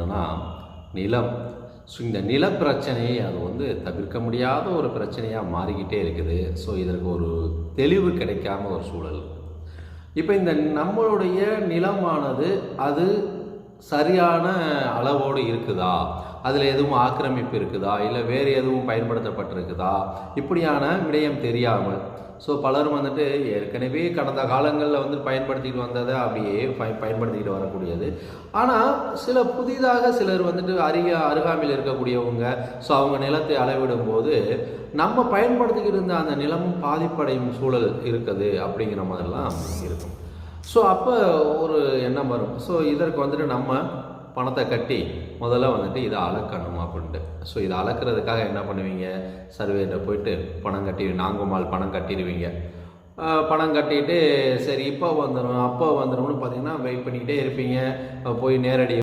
என்னென்னா நிலம். ஸோ இந்த நில பிரச்சனையை அது தவிர்க்க முடியாத ஒரு பிரச்சனையாக மாறிக்கிட்டே இருக்குது. ஸோ இதற்கு ஒரு தெளிவு கிடைக்காம ஒரு சூழல். இப்போ இந்த நம்மளுடைய நிலமானது அது சரியான அளவோடு இருக்குதா, அதில் எதுவும் ஆக்கிரமிப்பு இருக்குதா, இல்லை வேறு எதுவும் பயன்படுத்தப்பட்டிருக்குதா, இப்படியான விடயம் தெரியாமல் பலரும் ஏற்கனவே கடந்த காலங்களில் பயன்படுத்திட்டு வந்ததை அப்படியே பயன்படுத்திக்கிட்டு வரக்கூடியது. ஆனால் சில புதிதாக சிலர் அருகாமையில் இருக்கக்கூடியவங்க அவங்க நிலத்தை அளவிடும் போது நம்ம பயன்படுத்திக்கிட்டு இருந்த அந்த நிலமும் பாதிப்படையும் சூழல் இருக்குது அப்படிங்கிற மாதிரிலாம் இருக்கும். அப்போ ஒரு எண்ணம் வரும். இதற்கு நம்ம பணத்தை கட்டி முதல்ல இதை அளக்கணும் அப்படின்ட்டு. இதை அளக்கிறதுக்காக என்ன பண்ணுவீங்க, சர்வேட்ட போயிட்டு பணம் கட்டி நாங்குமால் பணம் கட்டிடுவீங்க. பணம் கட்டிட்டு சரி இப்போ வந்துடும் அப்போ வந்துடும்னு பார்த்தீங்கன்னா வெயிட் பண்ணிக்கிட்டே இருப்பீங்க. போய் நேரடி